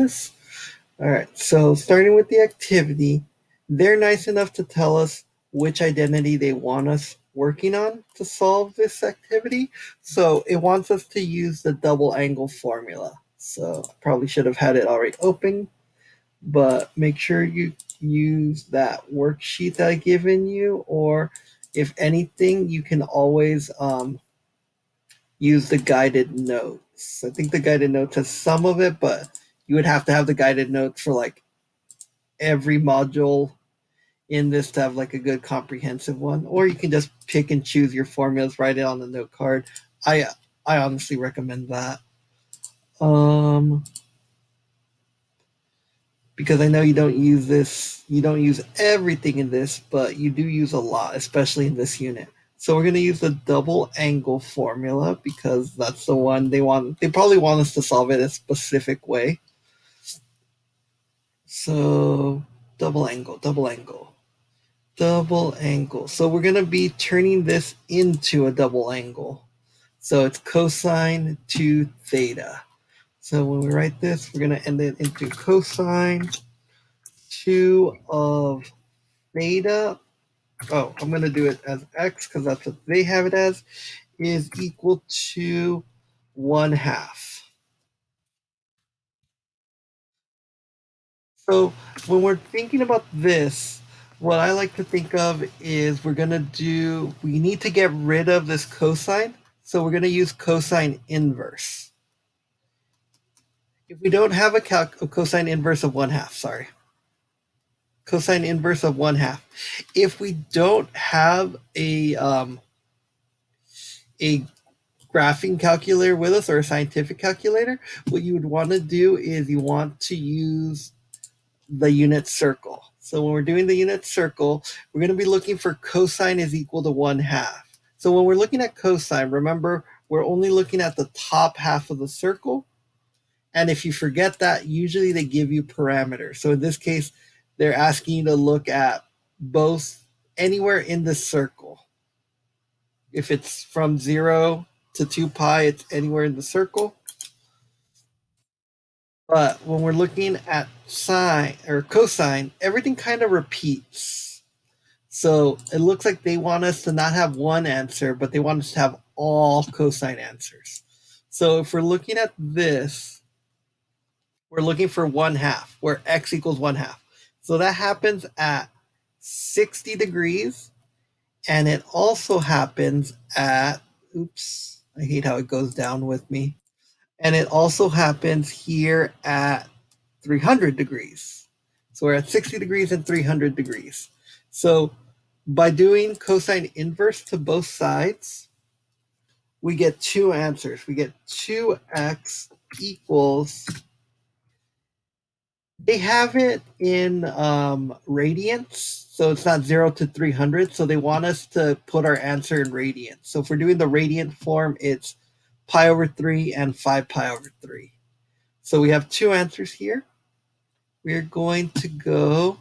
All right, so starting with the activity, they're nice enough to tell us which identity they want us working on to solve this activity. So it wants us to use the double angle formula. So I probably should have had it already open, but make sure you use that worksheet that I've given you, or if anything, you can always use the guided notes. I think the guided notes has some of it, but you would have to have the guided notes for like every module in this to have like a good comprehensive one. Or you can just pick and choose your formulas, write it on the note card. I I honestly recommend that. Um because I know you don't use everything in this, but you do use a lot, especially in this unit. So we're going to use the double angle formula because that's the one they want. They probably want us to solve it a specific way. So double angle, double angle, double angle. So we're going to be turning this into a double angle. So it's cosine to theta. So when we write this, we're going to end it into cosine 2 of theta. Oh, I'm going to do it as x because that's what they have it as, is equal to 1/2. So when we're thinking about this, what I like to think of is we need to get rid of this cosine. So we're going to use cosine inverse. If we don't have a cosine inverse of 1/2, sorry, cosine inverse of 1/2. If we don't have a graphing calculator with us or a scientific calculator, what you would want to do is you want to use the unit circle. So when we're doing the unit circle, we're going to be looking for cosine is equal to 1/2. So when we're looking at cosine, remember, we're only looking at the top half of the circle. And if you forget that, usually they give you parameters. So in this case, they're asking you to look at both anywhere in the circle. If it's from 0 to 2 pi, it's anywhere in the circle. But when we're looking at sine or cosine, everything kind of repeats. So it looks like they want us to not have one answer, but they want us to have all cosine answers. So if we're looking at this, we're looking for 1/2, where x equals 1/2. So that happens at 60 degrees, and it also happens at, oops, I hate how it goes down with me. And it also happens here at 300 degrees. So we're at 60 degrees and 300 degrees. So by doing cosine inverse to both sides, we get two answers. We get 2x equals, they have it in radians, so it's not 0 to 300. So they want us to put our answer in radians. So if we're doing the radiant form, it's pi over 3 and 5 pi over 3. So we have two answers here. We're going to go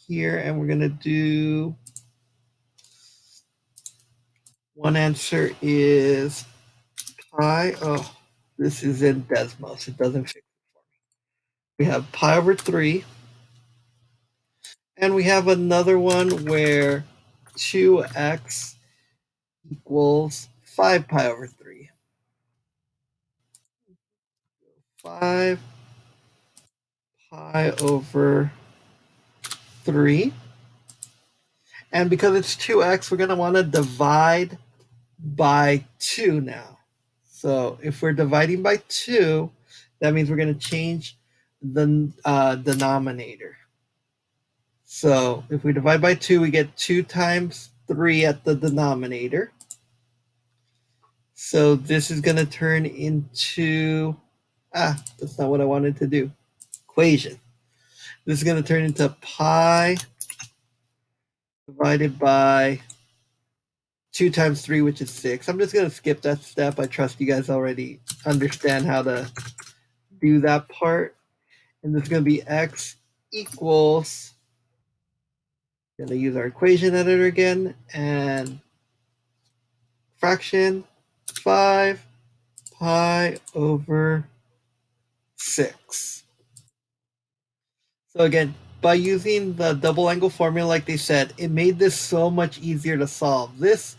here and we're going to do, one answer is pi. Oh, this is in Desmos. It doesn't fix it for me. We have pi over 3. And we have another one where 2x equals 5 pi over 3. 5 pi over 3. And because it's 2x, we're going to want to divide by 2 now. So if we're dividing by 2, that means we're going to change the denominator. So if we divide by 2, we get 2 times 3 at the denominator. So this is going to turn into, that's not what I wanted to do, equation. This is going to turn into pi divided by 2 times 3, which is 6. I'm just going to skip that step. I trust you guys already understand how to do that part. And this is going to be x equals, going to use our equation editor again, and fraction 5 pi over 6. So again, by using the double angle formula, like they said, it made this so much easier to solve. This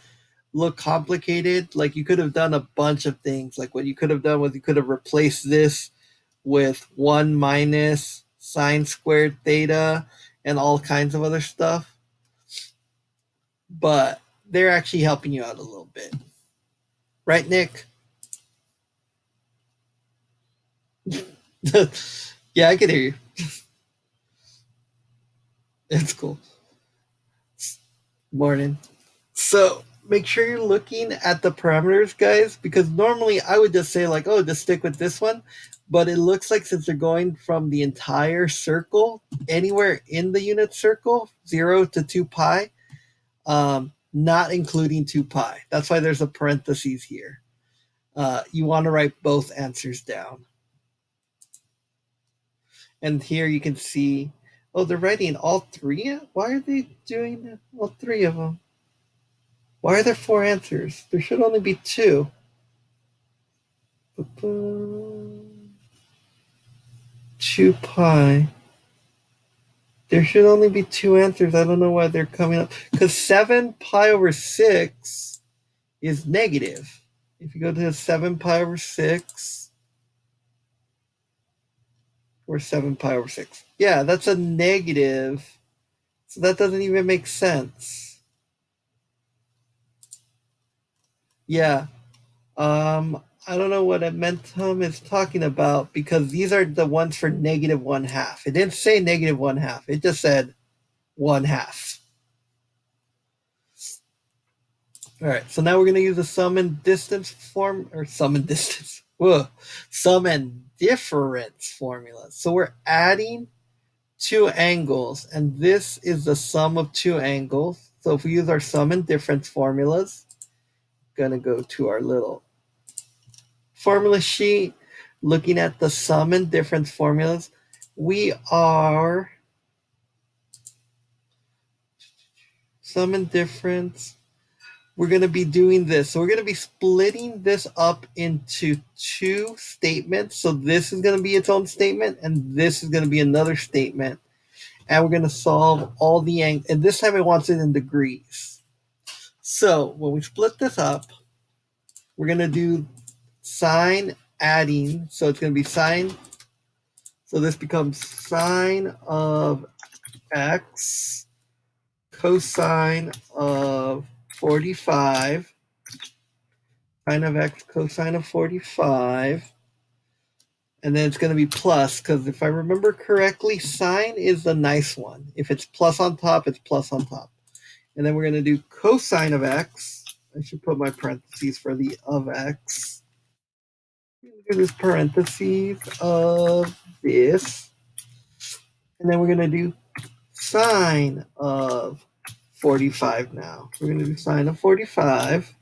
looked complicated. Like you could have done a bunch of things. Like what you could have done was you could have replaced this with 1 minus sine squared theta and all kinds of other stuff. But they're actually helping you out a little bit. Right, Nick? Yeah, I can hear you. It's cool. Morning. So make sure you're looking at the parameters, guys, because normally I would just say, like, oh, just stick with this one. But it looks like since they're going from the entire circle, anywhere in the unit circle, 0 to 2 pi, not including 2 pi. That's why there's a parentheses here. You want to write both answers down. And here you can see, oh, they're writing all three? Why are they doing all three of them? Why are there four answers? There should only be two. 2 pi. There should only be two answers. I don't know why they're coming up. Because 7 pi over 6 is negative. If you go to 7 pi over 6, or 7 pi over 6. Yeah, that's a negative. So that doesn't even make sense. Yeah. I don't know what Momentum is talking about because these are the ones for negative 1/2. It didn't say negative 1/2. It just said 1/2. All right, so now we're going to use the sum and distance form, or sum and distance. Whoa, sum and difference formula. So we're adding two angles, and this is the sum of two angles. So if we use our sum and difference formulas, going to go to our little formula sheet, looking at the sum and difference formulas. We are sum and difference. We're going to be doing this. So we're going to be splitting this up into two statements. So this is going to be its own statement, and this is going to be another statement. And we're going to solve all the angles. And this time it wants it in degrees. So when we split this up, we're going to do sine adding. So it's going to be sine. So this becomes sine of x cosine of 45, sine of x cosine of 45, and then it's going to be plus, because if I remember correctly, sine is the nice one. If it's plus on top, it's plus on top. And then we're going to do cosine of x. I should put my parentheses for the of x. We're going to do this parentheses of this. And then we're going to do sine of 45 now. We're going to do sine of 45.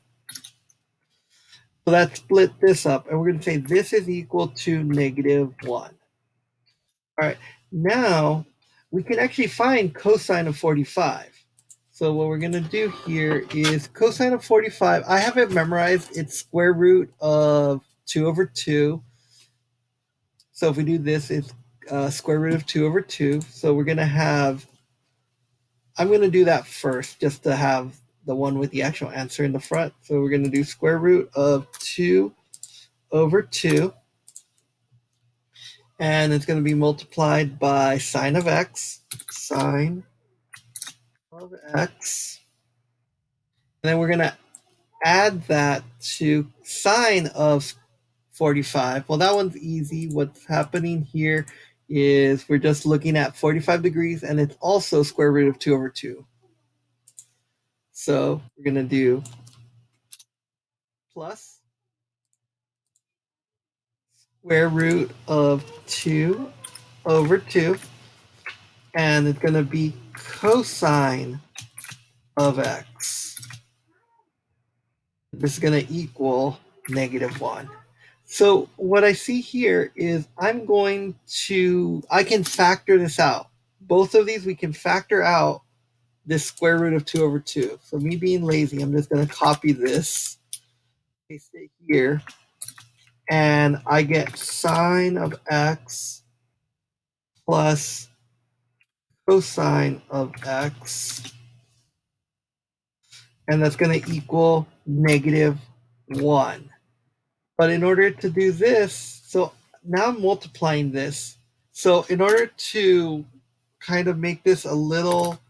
So that split this up, and we're going to say this is equal to negative 1. All right, now we can actually find cosine of 45. So what we're going to do here is cosine of 45. I have it memorized. It's square root of 2 over 2. So if we do this, it's square root of 2 over 2. So we're going to have, I'm going to do that first just to have the one with the actual answer in the front. So we're going to do square root of 2 over 2. And it's going to be multiplied by sine of x, sine of x. And then we're going to add that to sine of 45. Well, that one's easy. What's happening here is we're just looking at 45 degrees, and it's also square root of 2 over 2. So we're going to do plus square root of 2 over 2, and it's going to be cosine of x. This is going to equal negative 1. So what I see here is I can factor this out. Both of these, we can factor out this square root of 2 over 2. So me being lazy, I'm just going to copy this, paste it here, and I get sine of x plus cosine of x, and that's going to equal -1. But in order to do this, so now I'm multiplying this. So in order to kind of make this a little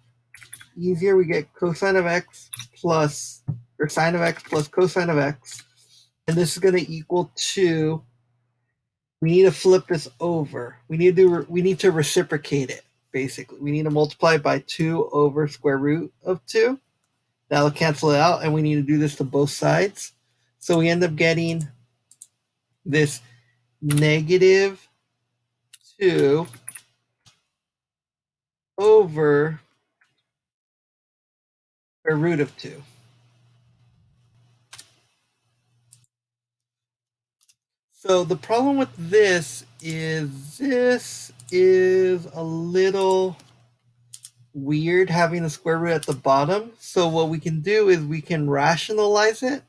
easier, we get cosine of x plus, or sine of x plus cosine of x. And this is going to equal 2. We need to flip this over. We need to reciprocate it, basically. We need to multiply by 2 over square root of 2. That'll cancel it out, and we need to do this to both sides. So we end up getting this -2 over square root of 2. So the problem with this is a little weird having the square root at the bottom. So what we can do is we can rationalize it.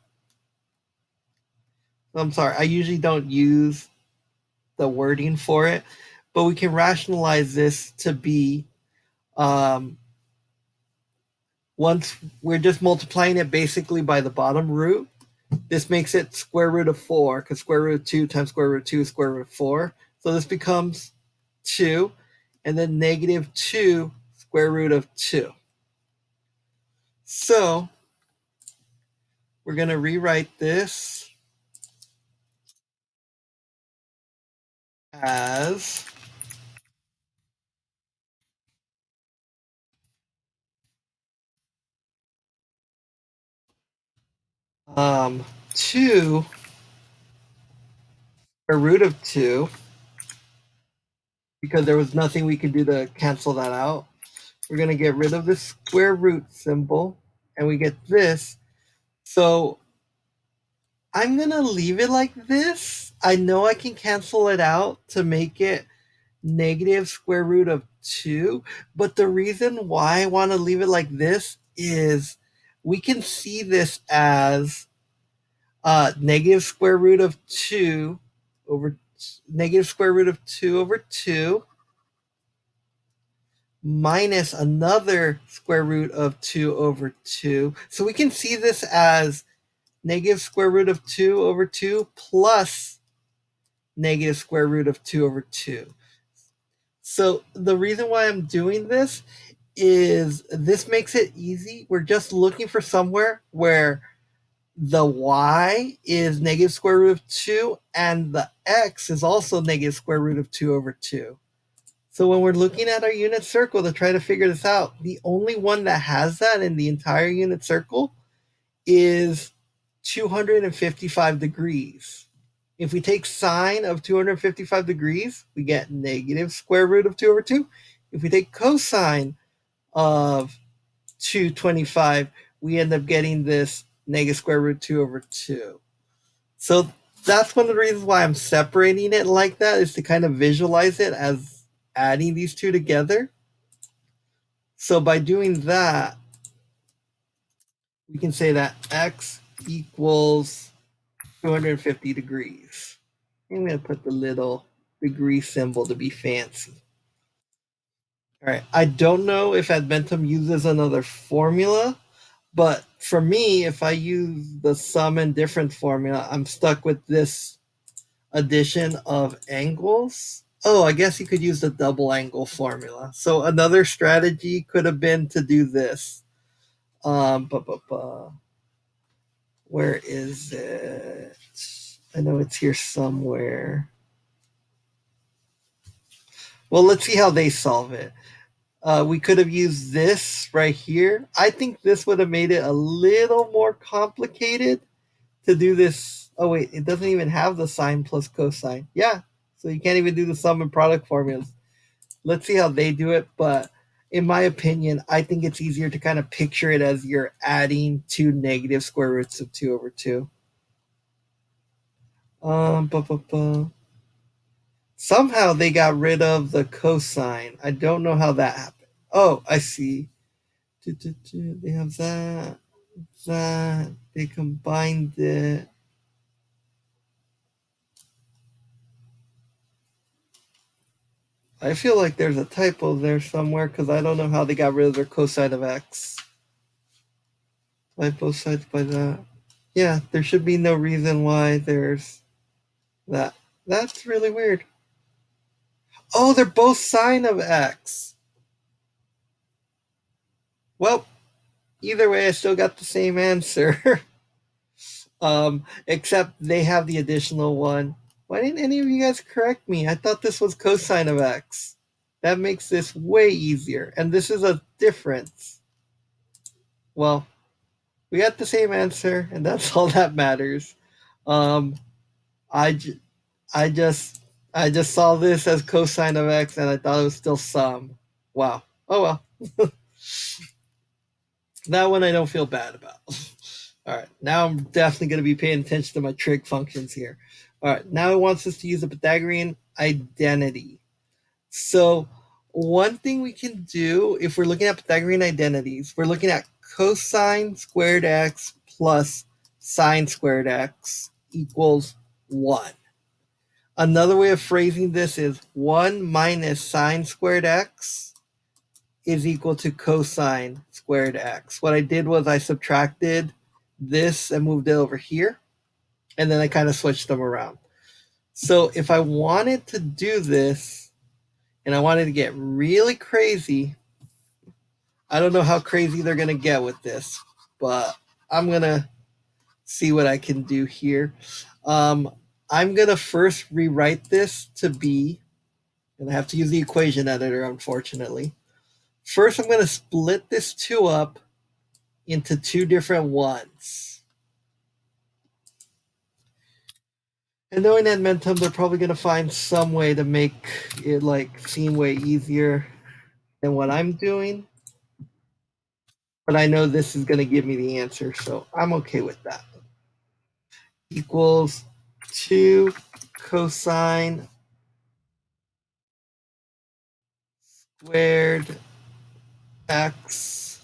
I'm sorry, I usually don't use the wording for it, but we can rationalize this to be once we're just multiplying it basically by the bottom root. This makes it square root of 4, because square root of 2 times square root of 2 is square root of 4. So this becomes 2, and then -2 square root of 2. So we're going to rewrite this as 2 square root of 2, because there was nothing we could do to cancel that out. We're going to get rid of the square root symbol, and we get this. So I'm going to leave it like this. I know I can cancel it out to make it negative square root of 2, but the reason why I want to leave it like this is we can see this as negative square root of 2 over negative square root of 2 over 2 minus another square root of 2 over 2. So we can see this as negative square root of 2 over 2 plus negative square root of 2 over 2. So the reason why I'm doing this is this makes it easy. We're just looking for somewhere where the y is negative square root of 2 and the x is also negative square root of 2 over 2. So when we're looking at our unit circle to try to figure this out, the only one that has that in the entire unit circle is 255 degrees. If we take sine of 255 degrees, we get negative square root of 2 over 2. If we take cosine of 225, we end up getting this negative square root 2 over 2. So that's one of the reasons why I'm separating it like that, is to kind of visualize it as adding these two together. So by doing that, we can say that x equals 250 degrees. I'm going to put the little degree symbol to be fancy. All right, I don't know if Adventum uses another formula, but for me, if I use the sum and difference formula, I'm stuck with this addition of angles. Oh, I guess you could use the double angle formula. So another strategy could have been to do this. Where is it? I know it's here somewhere. Well, let's see how they solve it. We could have used this right here. I think this would have made it a little more complicated to do this. Oh, wait, it doesn't even have the sine plus cosine. Yeah, so you can't even do the sum and product formulas. Let's see how they do it. But in my opinion, I think it's easier to kind of picture it as you're adding two negative square roots of 2 over 2. Um, bu- bu- bu. Somehow they got rid of the cosine. I don't know how that happened. Oh, I see. They have that. They combined it. I feel like there's a typo there somewhere because I don't know how they got rid of their cosine of x. Divide both sides by that. Yeah, there should be no reason why there's that. That's really weird. Oh, they're both sine of x. Well, either way, I still got the same answer. Except they have the additional one. Why didn't any of you guys correct me? I thought this was cosine of x. That makes this way easier. And this is a difference. Well, we got the same answer, and that's all that matters. Um, I, I just I just saw this as cosine of x, and I thought it was still sum. Wow. Oh well. That one I don't feel bad about. All right, now I'm definitely going to be paying attention to my trig functions here. All right, now it wants us to use a Pythagorean identity. So one thing we can do if we're looking at Pythagorean identities, we're looking at cosine squared x plus sine squared x equals 1. Another way of phrasing this is 1 minus sine squared x is equal to cosine squared x. What I did was I subtracted this and moved it over here, and then I kind of switched them around. So if I wanted to do this, and I wanted to get really crazy, I don't know how crazy they're going to get with this, but I'm going to see what I can do here. I'm going to first rewrite this to be, and I have to use the equation editor, unfortunately. First, I'm going to split this 2 up into 2 different ones. And knowing that Mentum, they're probably going to find some way to make it like seem way easier than what I'm doing. But I know this is going to give me the answer, so I'm okay with that. Equals 2 cosine squared x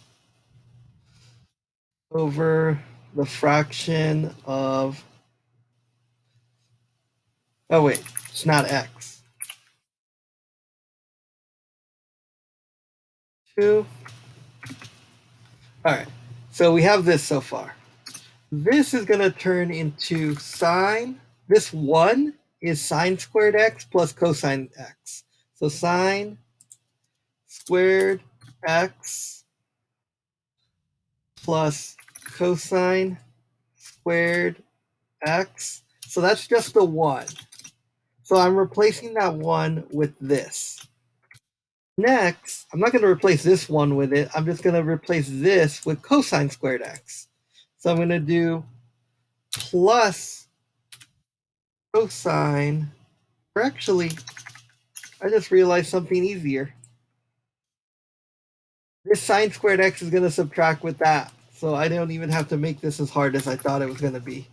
over the fraction of, oh wait, it's not x. 2. All right, so we have this so far. This is going to turn into sine. This 1 is sine squared x plus cosine x. So sine squared x plus cosine squared x. So that's just the 1. So I'm replacing that 1 with this. Next, I'm not going to replace this 1 with it. I'm just going to replace this with cosine squared x. So I'm going to do plus cosine, or actually, I just realized something easier. This sine squared x is going to subtract with that. So I don't even have to make this as hard as I thought it was going to be.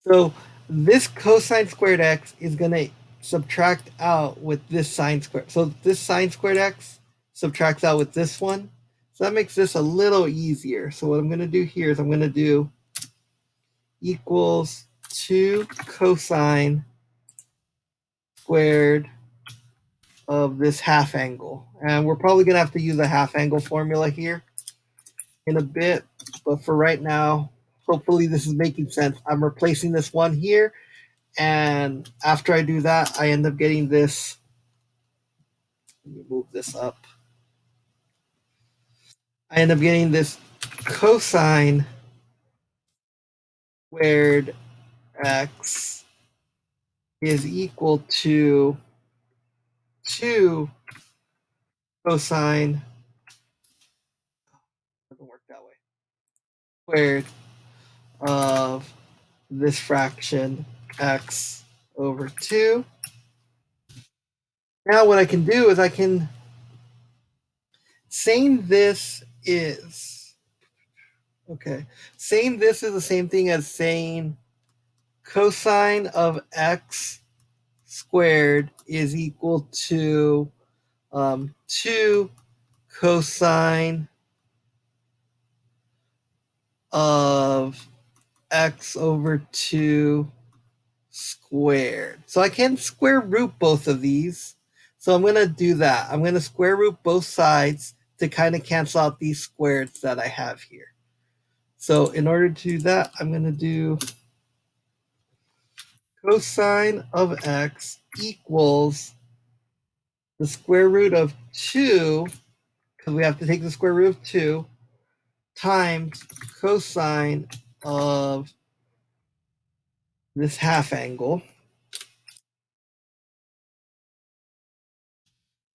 So this cosine squared x is going to subtract out with this sine squared. So this sine squared x subtracts out with this one. So that makes this a little easier. So what I'm going to do here is I'm going to do equals 2 cosine squared of this half angle. And we're probably going to have to use a half angle formula here in a bit. But for right now, hopefully this is making sense. I'm replacing this one here. And after I do that, I end up getting this. Let me move this up. I end up getting this cosine squared x is equal to 2 cosine, doesn't work that way, squared of this fraction x over 2. Now what I can do is I can, saying this is, okay, saying this is the same thing as saying cosine of x squared is equal to 2 cosine of x over 2 squared. So I can square root both of these. So I'm going to do that. I'm going to square root both sides to kind of cancel out these squares that I have here. So in order to do that, I'm going to do cosine of x equals the square root of 2, because we have to take the square root of 2, times cosine of this half angle.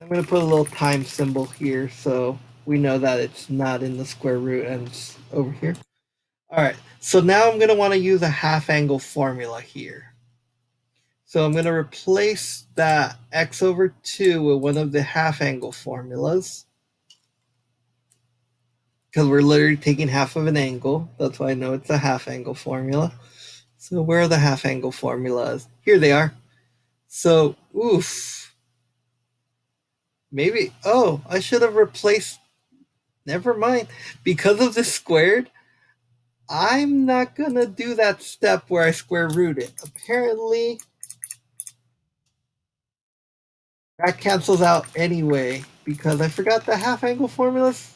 I'm going to put a little time symbol here so we know that it's not in the square root and it's over here. All right, so now I'm going to want to use a half angle formula here. So I'm going to replace that x over 2 with one of the half angle formulas, because we're literally taking half of an angle. That's why I know it's a half angle formula. So where are the half angle formulas? Here they are. So, oof. Maybe, oh, I should have replaced, never mind. Because of this squared, I'm not going to do that step where I square root it. Apparently, that cancels out anyway, because I forgot the half angle formulas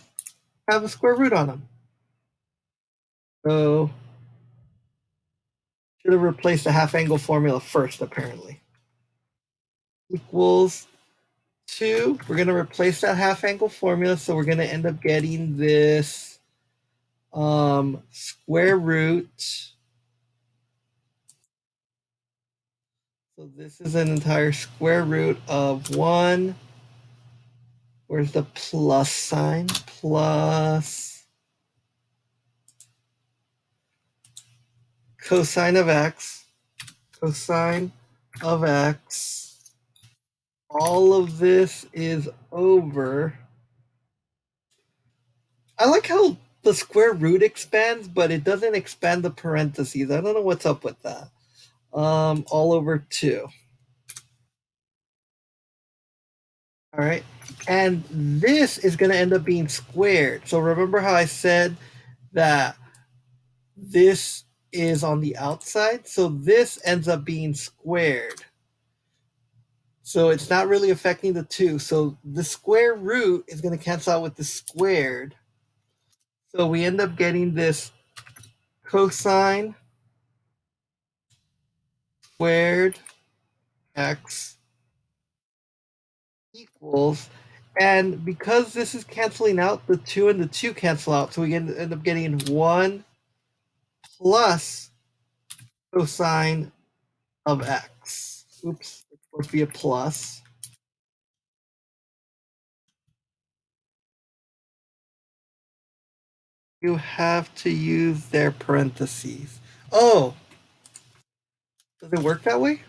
have a square root on them. So, should have replaced the half angle formula first, apparently. Equals 2. We're going to replace that half angle formula, so we're going to end up getting this square root. So this is an entire square root of 1. Where's the plus sign? Plus cosine of x. Cosine of x. All of this is over. I like how the square root expands, but it doesn't expand the parentheses. I don't know what's up with that. All over 2. All right. And this is going to end up being squared. So remember how I said that this is on the outside? So this ends up being squared. So it's not really affecting the 2. So the square root is going to cancel out with the squared. So we end up getting this cosine squared x equals, and because this is canceling out, the 2 and the 2 cancel out. So we end up getting 1 plus cosine of x. Oops, it's supposed to be a plus. You have to use their parentheses. Oh, does it work that way?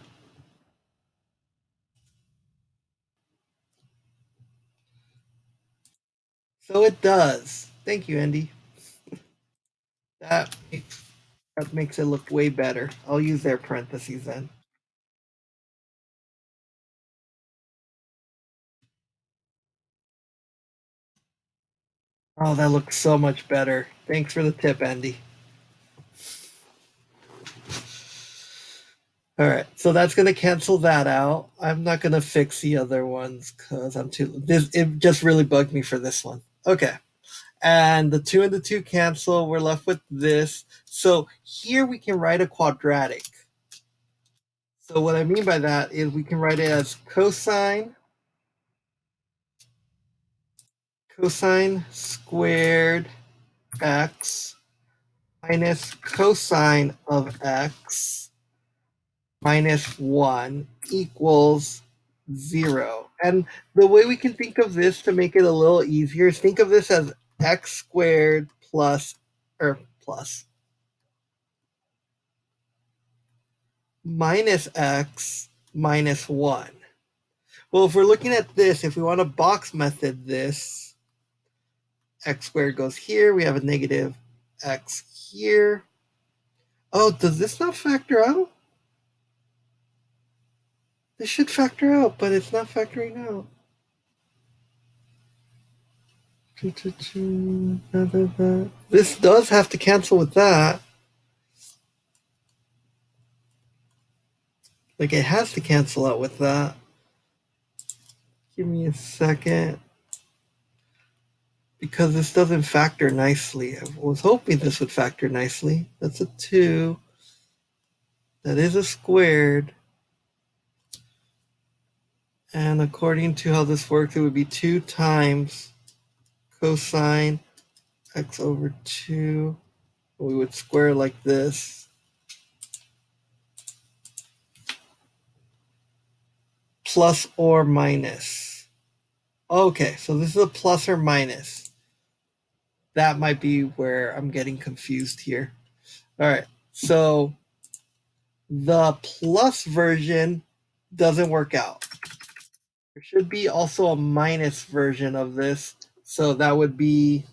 So it does. Thank you, Andy. That makes it look way better. I'll use their parentheses then. Oh, that looks so much better. Thanks for the tip, Andy. All right, so that's going to cancel that out. I'm not going to fix the other ones because I'm too. It just really bugged me for this one. Okay, and the 2 and the 2 cancel. We're left with this. So here we can write a quadratic. So what I mean by that is we can write it as cosine squared x minus cosine of x minus 1 equals 0. And the way we can think of this to make it a little easier is think of this as x squared plus, or plus, minus x minus 1. Well, if we're looking at this, if we want to box method this, x squared goes here. We have a negative x here. Oh, does this not factor out? This should factor out, but it's not factoring out. This does have to cancel with that. Like it has to cancel out with that. Give me a second. Because this doesn't factor nicely. I was hoping this would factor nicely. That's a 2. That is a squared. And according to how this works, it would be 2 times cosine x over 2. We would square like this. Plus or minus. Okay, so this is a plus or minus. That might be where I'm getting confused here. All right, so the plus version doesn't work out. There should be also a minus version of this. So that would be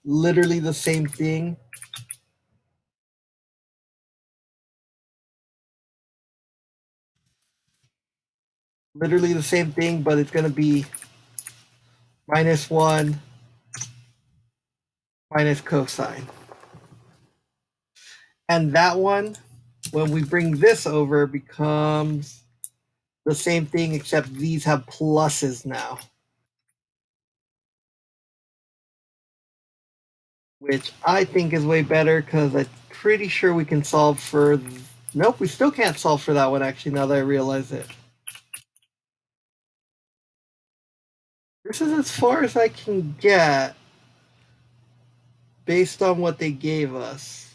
literally the same thing. Literally the same thing, but it's going to be minus 1 minus cosine. And that one, when we bring this over, becomes the same thing, except these have pluses now. Which I think is way better because I'm pretty sure we can solve for. Nope, we still can't solve for that one actually, now that I realize it. This is as far as I can get based on what they gave us.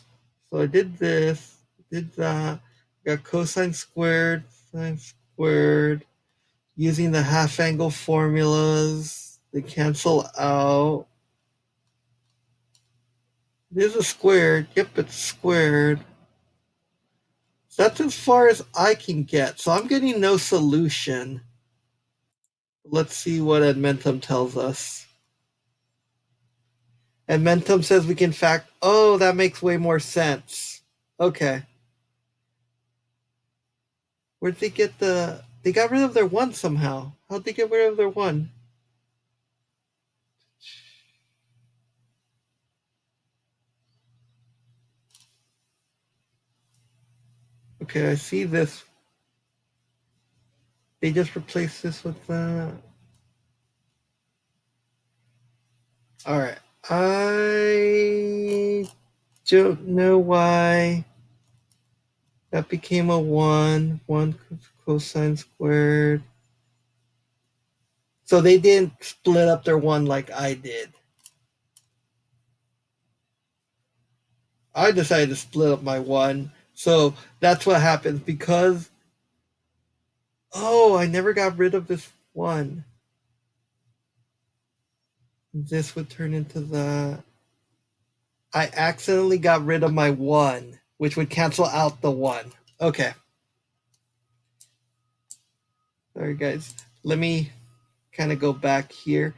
So I did this, did that, got cosine squared, sine squared, using the half angle formulas. They cancel out. This is squared. Yep, it's squared. That's as far as I can get. So I'm getting no solution. Let's see what Edmentum tells us. Edmentum says we can fact. Oh, that makes way more sense. Okay. Where'd they get the. They got rid of their 1 somehow. How'd they get rid of their 1? Okay, I see this. They just replaced this with that. Alright. I don't know why that became a 1. 1 cosine squared. So they didn't split up their 1 like I did. I decided to split up my 1. So that's what happens because. Oh, I never got rid of this 1. This would turn into that. I accidentally got rid of my 1, which would cancel out the 1. Okay. Sorry, guys. Let me kind of go back here.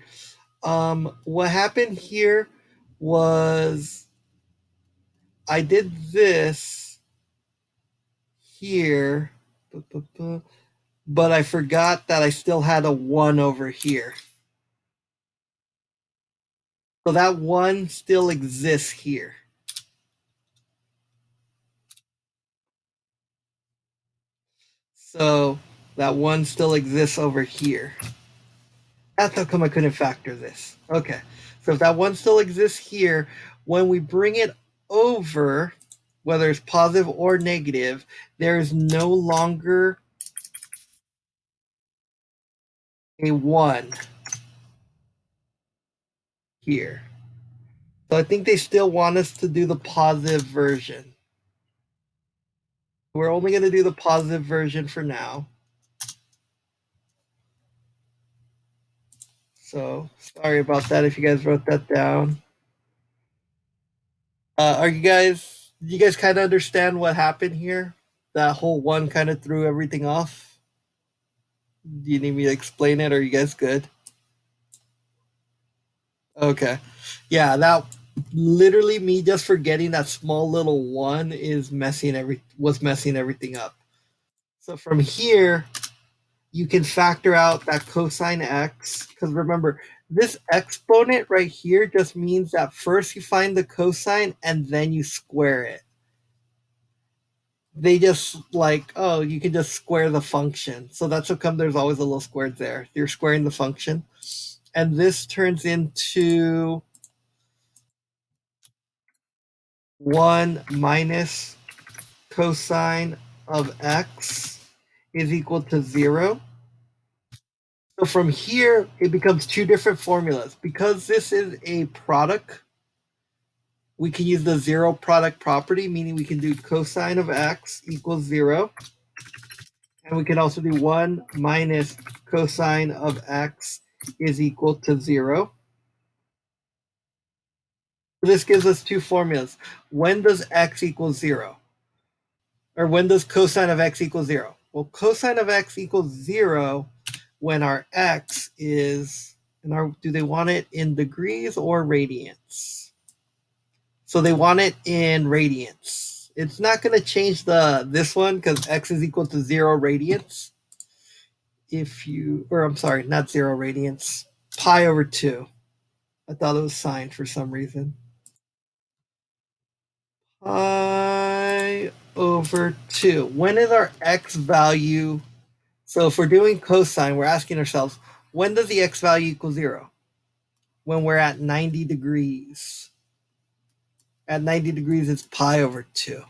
What happened here was I did this here, but I forgot that I still had a 1 over here. So that 1 still exists here. So that 1 still exists over here. That's how come I couldn't factor this. Okay. So if that 1 still exists here, when we bring it over, whether it's positive or negative, there is no longer a 1 here. So I think they still want us to do the positive version. We're only going to do the positive version for now. So sorry about that if you guys wrote that down. Did you guys kind of understand what happened here? That whole 1 kind of threw everything off. Do you need me to explain it, or are you guys good? Okay. Yeah, that literally me just forgetting that small little 1 was messing everything up. So from here, you can factor out that cosine x, because remember, this exponent right here just means that first you find the cosine and then you square it. they just like, oh, you can just square the function. So that's how come there's always a little squared there. You're squaring the function. And this turns into 1 minus cosine of x is equal to 0. So from here, it becomes two different formulas. Because this is a product, we can use the zero product property, meaning we can do cosine of x equals 0. And we can also do 1 minus cosine of x is equal to 0. This gives us two formulas. When does x equal 0? Or when does cosine of x equal 0? Well, cosine of x equals 0 when our x is, do they want it in degrees or radians? So they want it in radians. It's not going to change this one because x is equal to 0 radians. I'm sorry, not 0 radians, pi over 2. I thought it was sine for some reason. Pi over 2. When is our x value? So if we're doing cosine, we're asking ourselves, when does the x value equal 0? When we're at 90 degrees. At 90 degrees, it's pi over 2.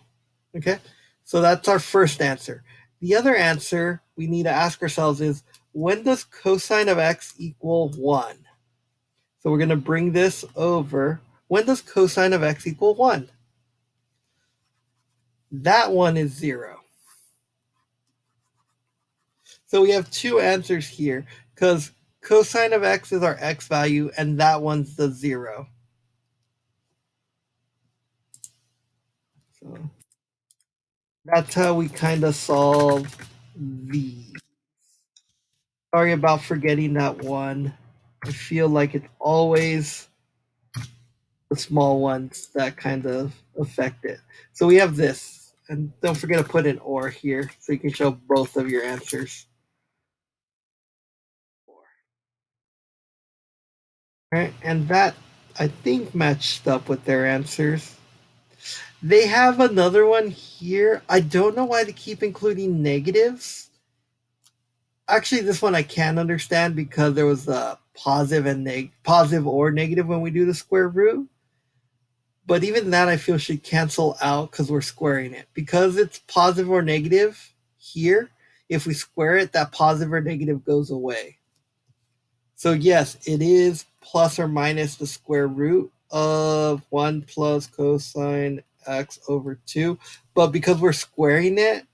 Okay? So that's our first answer. The other answer we need to ask ourselves is, when does cosine of x equal 1? So we're going to bring this over. When does cosine of x equal 1? That one is 0. So we have two answers here because cosine of x is our x value and that one's the 0. So that's how we kind of solve the. Sorry about forgetting that one. I feel like it's always the small ones that kind of affect it. So we have this. And don't forget to put an or here so you can show both of your answers. All right, and that I think matched up with their answers. They have another one here. I don't know why they keep including negatives. Actually, this one I can understand because there was a positive or negative when we do the square root. But even that I feel should cancel out because we're squaring it. Because it's positive or negative here, if we square it, that positive or negative goes away. So yes, it is plus or minus the square root of 1 plus cosine x over 2. But because we're squaring it,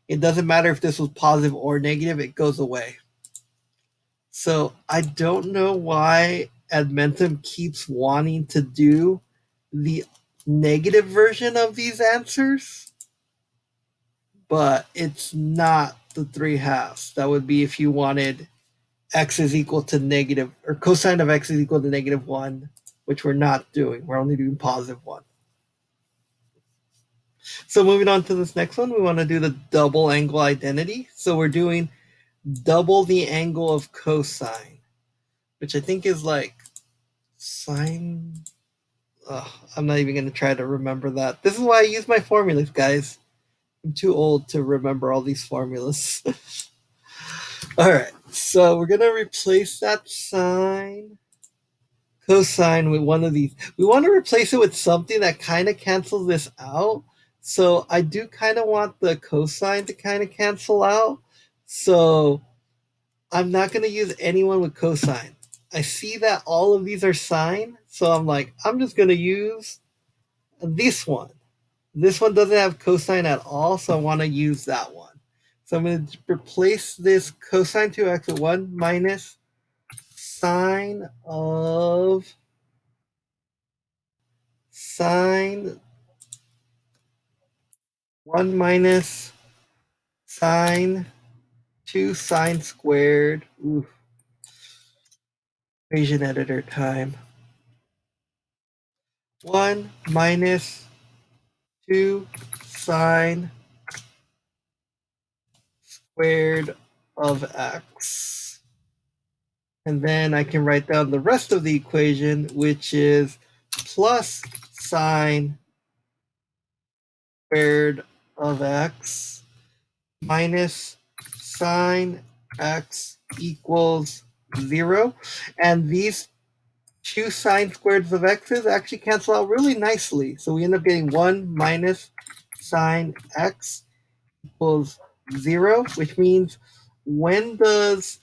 it doesn't matter if this was positive or negative, it goes away. So I don't know why Edmentum keeps wanting to do the negative version of these answers, but it's not the 3/2. That would be if you wanted x is equal to negative, or cosine of x is equal to -1, which we're not doing. We're only doing +1. So moving on to this next one, we want to do the double angle identity. So we're doing double the angle of cosine, which I think is like sine. I'm not even going to try to remember that. This is why I use my formulas, guys. I'm too old to remember all these formulas. All right, so we're going to replace that sine cosine with one of these. We want to replace it with something that kind of cancels this out. So I do kind of want the cosine to kind of cancel out. So I'm not going to use anyone with cosine. I see that all of these are sine. So I'm like, I'm just going to use this one. This one doesn't have cosine at all. So I want to use that one. So I'm going to replace this cosine 2x with 1 minus sine of sine 1 minus sine 2 sine squared. Ooh, equation editor time. 1 minus 2 sine squared of x. And then I can write down the rest of the equation, which is plus sine squared of x minus sine x equals 0. And these two sine squareds of x's actually cancel out really nicely. So we end up getting 1 minus sine x equals 0, which means when does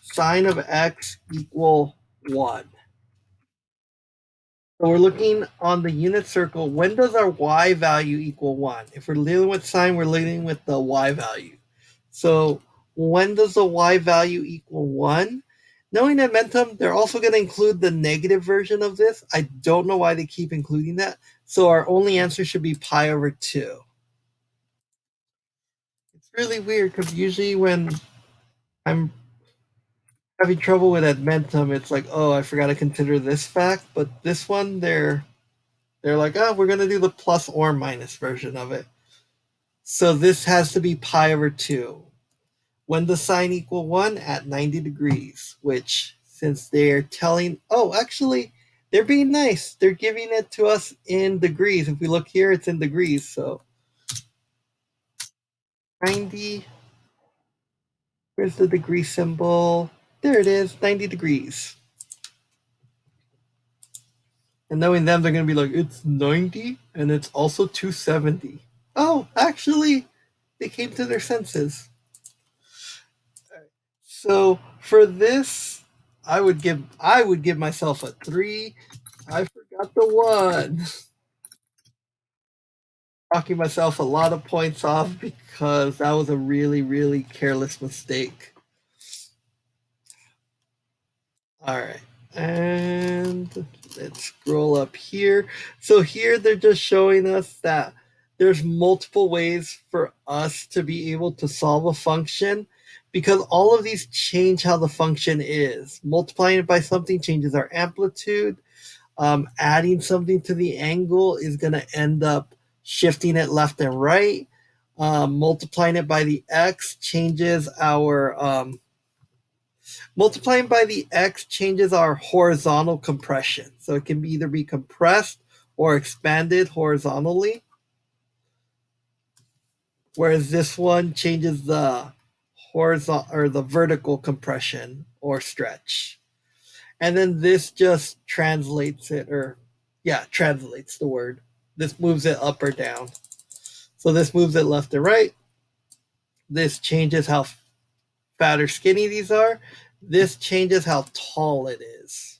sine of x equal 1? So we're looking on the unit circle. When does our y value equal 1? If we're dealing with sine, we're dealing with the y value. So when does the y value equal 1? Knowing Edmentum, they're also going to include the negative version of this. I don't know why they keep including that. So our only answer should be pi over 2. It's really weird because usually when I'm having trouble with Edmentum, it's like, oh, I forgot to consider this fact. But this one, they're like, oh, we're going to do the plus or minus version of it. So this has to be pi over 2. When does sine equal 1? At 90 degrees, which, since they're telling, oh, actually, they're being nice. They're giving it to us in degrees. If we look here, it's in degrees. So 90, where's the degree symbol? There it is, 90 degrees. And knowing them, they're going to be like, it's 90 and it's also 270. Oh, actually, they came to their senses. So for this, I would give myself a 3. I forgot the 1. Knocking myself a lot of points off because that was a really, really careless mistake. All right. And let's scroll up here. So here they're just showing us that there's multiple ways for us to be able to solve a function because all of these change how the function is. Multiplying it by something changes our amplitude. Adding something to the angle is going to end up shifting it left and right. Multiplying it by the x changes our multiplying by the x changes our horizontal compression. So it can either be compressed or expanded horizontally. Whereas this one changes the horizontal or the vertical compression or stretch. And then this just translates it, or yeah, translates the word. This moves it up or down. So this moves it left and right. This changes how fat or skinny these are. This changes how tall it is.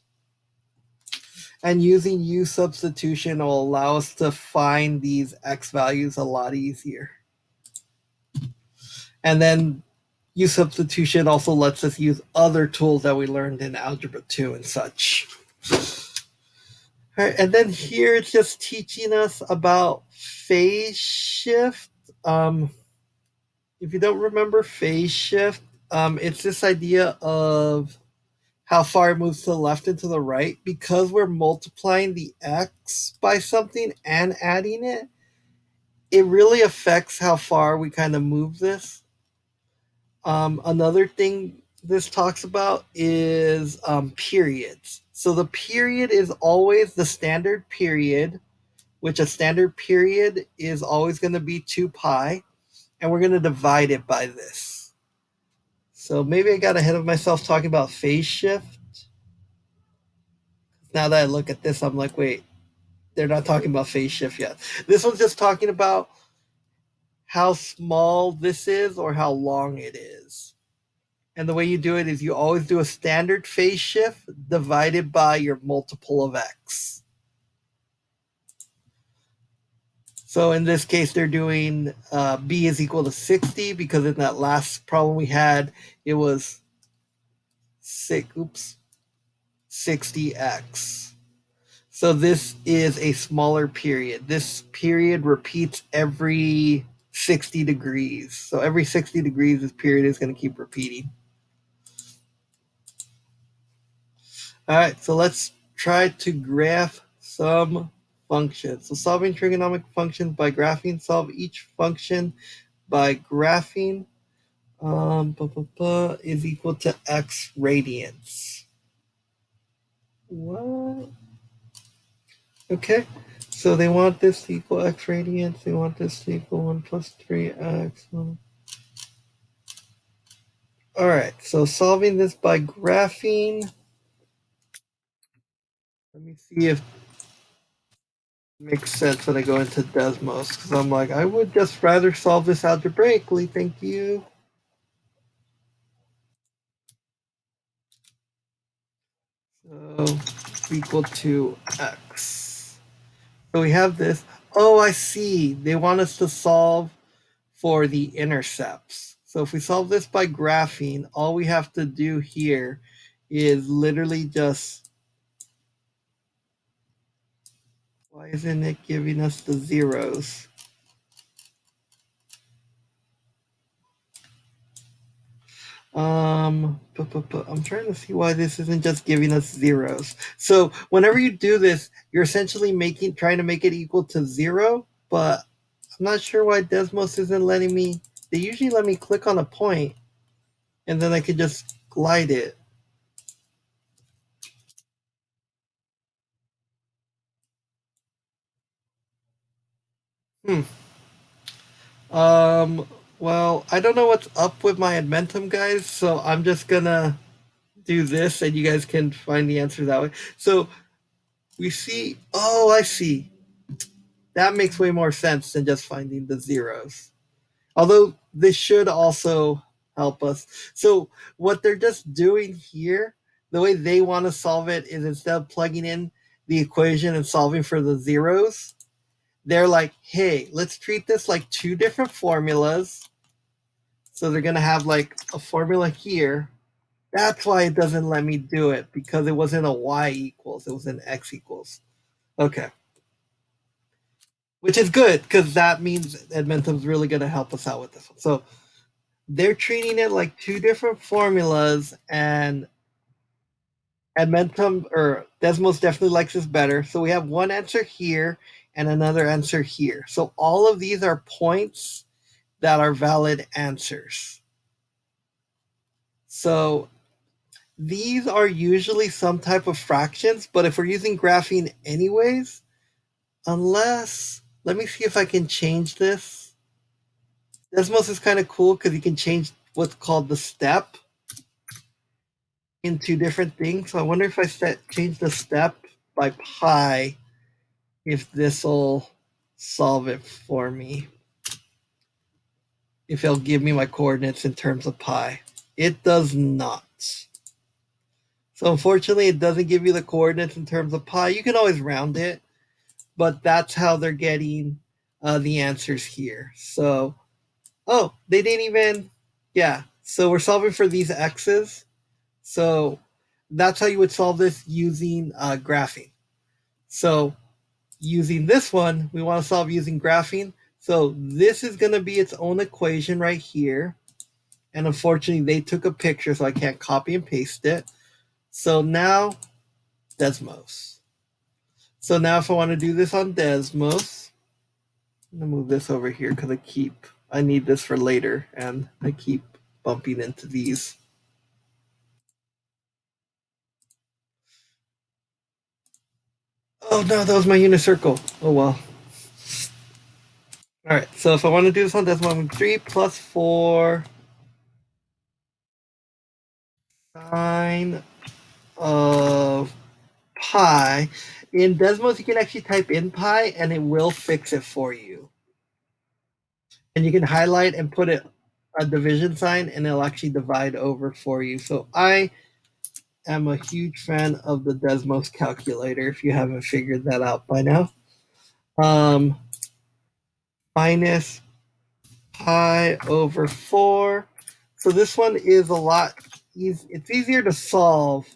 And using U substitution will allow us to find these x values a lot easier. And then U substitution also lets us use other tools that we learned in Algebra 2 and such. All right, and then here it's just teaching us about phase shift. If you don't remember phase shift, it's this idea of how far it moves to the left and to the right. Because we're multiplying the x by something and adding it, it really affects how far we kind of move this. Another thing this talks about is periods. So the period is always the standard period, which a standard period is always going to be 2 pi, and we're going to divide it by this. So maybe I got ahead of myself talking about phase shift. Now that I look at this, I'm like, wait, they're not talking about phase shift yet. This one's just talking about how small this is or how long it is. And the way you do it is you always do a standard phase shift divided by your multiple of x. So in this case, they're doing b is equal to 60 because in that last problem we had, it was 60x. So this is a smaller period. This period repeats every 60 degrees. So every 60 degrees, this period is going to keep repeating. All right, so let's try to graph some functions. So solving trigonometric functions by graphing, solve each function by graphing is equal to x radians. What? Okay, So they want this to equal x radians. They want this to equal 1 plus 3x. All right, so solving this by graphing. Let me see if it makes sense when I go into Desmos, because I'm like, I would just rather solve this algebraically, thank you. So equal to x. So we have this. Oh, I see. They want us to solve for the intercepts. So if we solve this by graphing, all we have to do here is literally just, why isn't it giving us the zeros? I'm trying to see why this isn't just giving us zeros. So whenever you do this, you're essentially trying to make it equal to 0, but I'm not sure why Desmos isn't letting me. They usually let me click on a point and then I could just glide it. Hmm. Um, well, I don't know what's up with my Admentum, guys, so I'm just gonna do this and you guys can find the answer that way. So we see, oh, I see. That makes way more sense than just finding the zeros. Although this should also help us. So what they're just doing here, the way they want to solve it is instead of plugging in the equation and solving for the zeros, they're like, hey, let's treat this like two different formulas. So they're going to have like a formula here. That's why it doesn't let me do it, because it wasn't a y equals, it was an x equals. Okay. Which is good, because that means Edmentum's really going to help us out with this one. So they're treating it like two different formulas, and Edmentum or Desmos definitely likes this better. So we have one answer here and another answer here. So all of these are points that are valid answers. So these are usually some type of fractions, but if we're using graphing anyways, unless, let me see if I can change this. Desmos is kind of cool because you can change what's called the step into different things. So I wonder if I change the step by pi, if this will solve it for me. If it'll give me my coordinates in terms of pi. It does not. So unfortunately, it doesn't give you the coordinates in terms of pi. You can always round it, but that's how they're getting the answers here. So, oh, they didn't even, yeah. So we're solving for these x's. So that's how you would solve this using graphing. So using this one, we want to solve using graphing. So this is going to be its own equation right here. And unfortunately, they took a picture, so I can't copy and paste it. So now, Desmos. So now if I want to do this on Desmos, I'm going to move this over here because I need this for later, and I keep bumping into these. Oh no, that was my unit circle. Oh well. All right, so if I want to do this on Desmos, I'm 3 plus 4 sine of pi. In Desmos, you can actually type in pi and it will fix it for you. And you can highlight and put it a division sign and it'll actually divide over for you. So I am a huge fan of the Desmos calculator if you haven't figured that out by now. Minus pi over 4. So this one is a lot it's easier to solve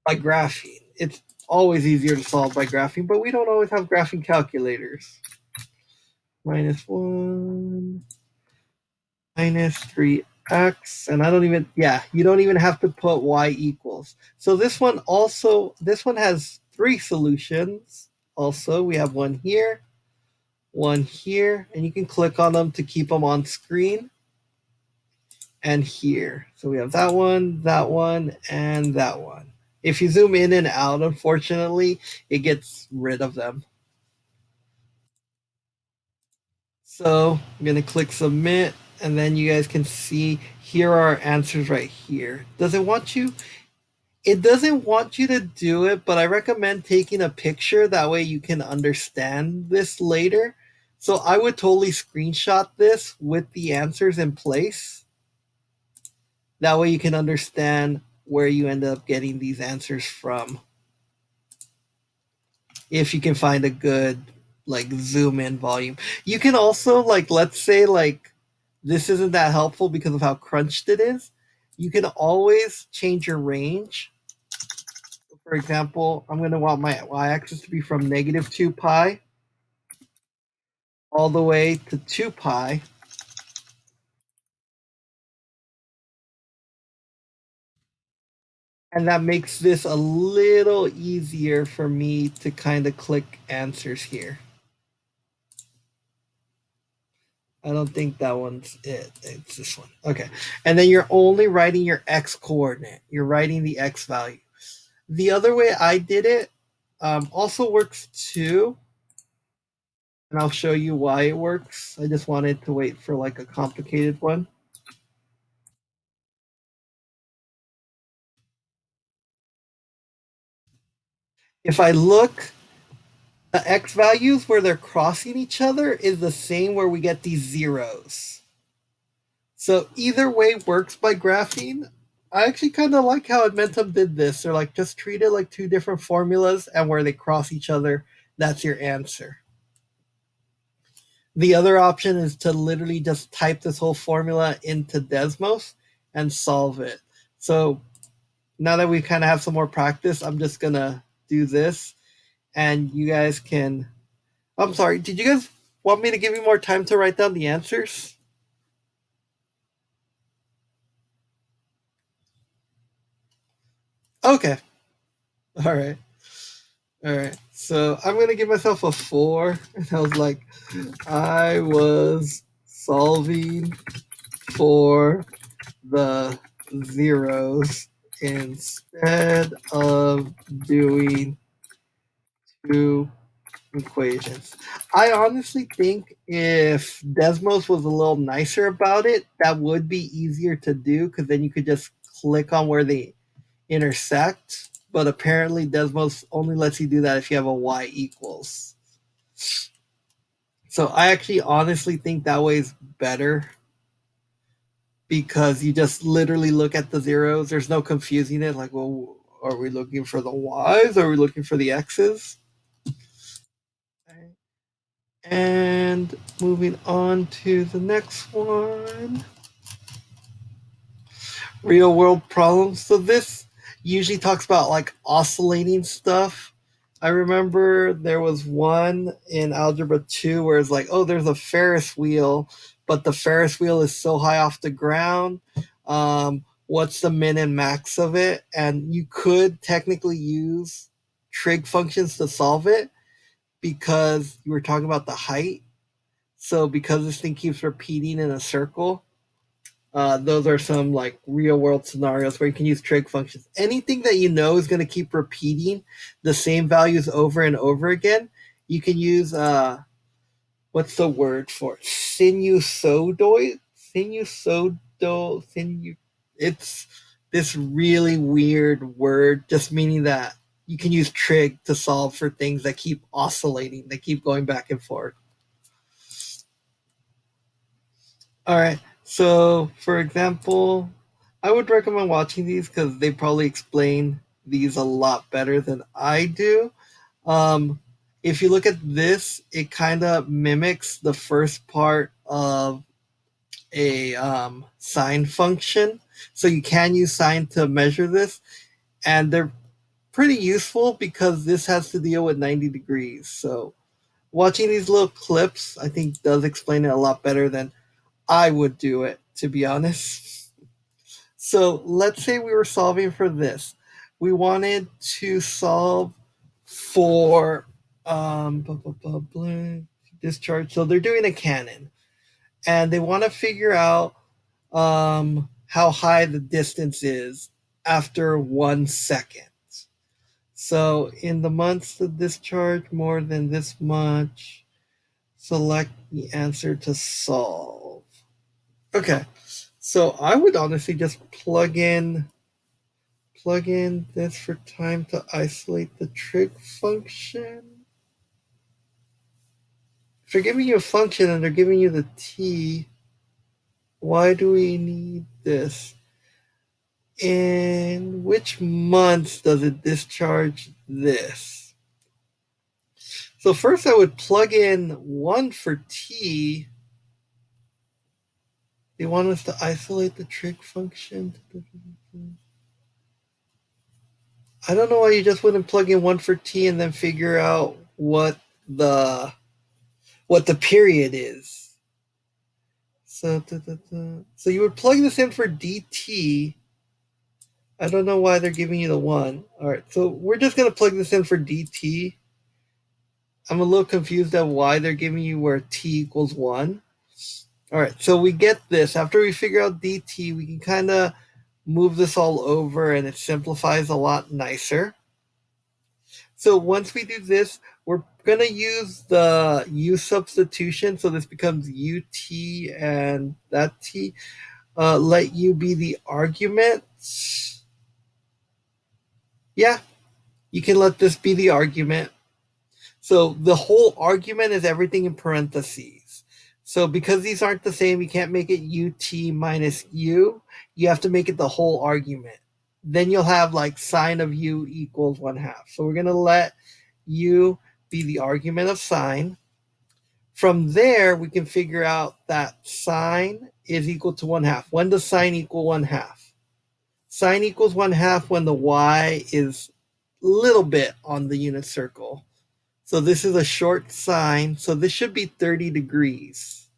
by graphing. It's always easier to solve by graphing, but we don't always have graphing calculators. Minus 1 minus 3x, and I don't even, yeah, you don't even have to put y equals. So this one has 3 solutions. Also, we have one here, and you can click on them to keep them on screen. And here. So we have that one, and that one. If you zoom in and out, unfortunately, it gets rid of them. So I'm going to click submit, and then you guys can see here are our answers right here. Does it want you? It doesn't want you to do it, but I recommend taking a picture. That way you can understand this later. So I would totally screenshot this with the answers in place. That way you can understand where you end up getting these answers from. If you can find a good like zoom in volume. You can also like, let's say like this isn't that helpful because of how crunched it is. You can always change your range. For example, I'm going to want my y-axis to be from negative 2 pi all the way to 2 pi. And that makes this a little easier for me to kind of click answers here. I don't think that one's it. It's this one. Okay. And then you're only writing your x coordinate. You're writing the x value. The other way I did it also works too. And I'll show you why it works. I just wanted to wait for like a complicated one. If I look, the x values where they're crossing each other is the same where we get these zeros. So either way works by graphing. I actually kind of like how Admentum did this. They're like, just treat it like two different formulas, and where they cross each other, that's your answer. The other option is to literally just type this whole formula into Desmos and solve it. So now that we kind of have some more practice, I'm just going to do this, and you guys can. I'm sorry, did you guys want me to give you more time to write down the answers? Okay. All right. All right. So I'm going to give myself a 4. And I was like, I was solving for the zeros instead of doing two equations. I honestly think if Desmos was a little nicer about it, that would be easier to do because then you could just click on where they intersect. But apparently, Desmos only lets you do that if you have a y equals. So I actually honestly think that way is better because you just literally look at the zeros. There's no confusing it. Like, well, are we looking for the y's? Are we looking for the x's? And moving on to the next one, real world problems. So this usually talks about like oscillating stuff. I remember there was one in Algebra 2 where it's like, oh, there's a Ferris wheel, but the Ferris wheel is so high off the ground. What's the min and max of it? And you could technically use trig functions to solve it because you were talking about the height. So because this thing keeps repeating in a circle, those are some like real world scenarios where you can use trig functions. Anything that you know is going to keep repeating the same values over and over again, you can use what's the word for it? Sinusoidal. Sinu. It's this really weird word, just meaning that you can use trig to solve for things that keep oscillating, they keep going back and forth. All right. So, for example, I would recommend watching these because they probably explain these a lot better than I do. Um, if you look at this, it kind of mimics the first part of a sine function. So you can use sine to measure this, and they're pretty useful because this has to deal with 90 degrees. So watching these little clips, I think, does explain it a lot better than I would do it, to be honest. So let's say we were solving for this. We wanted to solve for discharge. So they're doing a cannon, and they want to figure out how high the distance is after 1 second. So in the months, the discharge more than this much. select the answer to solve. Okay, so I would honestly just plug in this for time to isolate the trig function. If they're giving you a function and they're giving you the t, why do we need this? In which month does it discharge this? So first I would plug in 1 for t. They want us to isolate the trig function. I don't know why you just wouldn't plug in 1 for t and then figure out what the period is. So you would plug this in for dt. I don't know why they're giving you the 1. All right, so we're just going to plug this in for dt. I'm a little confused at why they're giving you where t equals 1. All right, so we get this. After we figure out dt, we can kind of move this all over and it simplifies a lot nicer. So once we do this, we're going to use the U substitution. So this becomes ut and that t. Let u be the argument. Yeah, you can let this be the argument. So the whole argument is everything in parentheses. So because these aren't the same, you can't make it ut minus u. You have to make it the whole argument. Then you'll have like sine of u equals 1/2. So we're going to let u be the argument of sine. From there, we can figure out that sine is equal to 1/2. When does sine equal 1/2? Sine equals 1/2 when the y is a little bit on the unit circle. So this is a short sine. So this should be 30 degrees.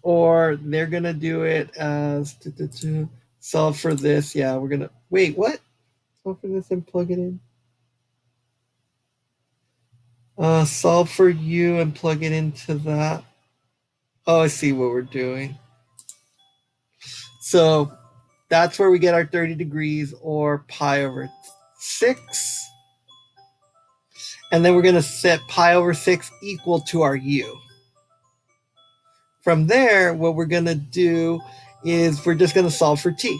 Or they're going to do it as solve for this. Yeah, we're going to wait, what? Solve for this and plug it in. Solve for u and plug it into that. Oh, I see what we're doing. So that's where we get our 30 degrees or pi over 6. And then we're going to set pi over 6 equal to our u. From there, what we're going to do is we're just going to solve for t.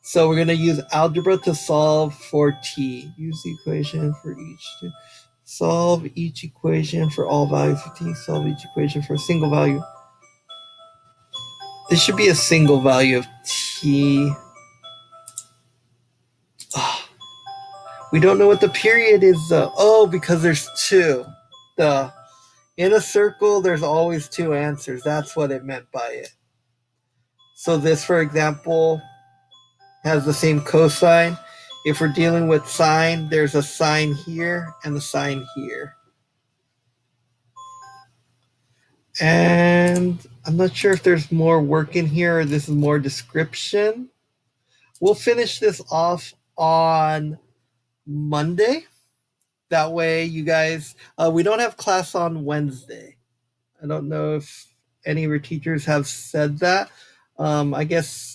So we're going to use algebra to solve for t. Use the equation for each t. Solve each equation for all values of t. Solve each equation for a single value. This should be a single value of t. Oh, we don't know what the period is though. Oh, because there's 2. In a circle, there's always 2 answers. That's what it meant by it. So this, for example, has the same cosine. If we're dealing with sine, there's a sine here and a sine here. And I'm not sure if there's more work in here or this is more description. We'll finish this off on Monday. That way, you guys, we don't have class on Wednesday. I don't know if any of your teachers have said that. I guess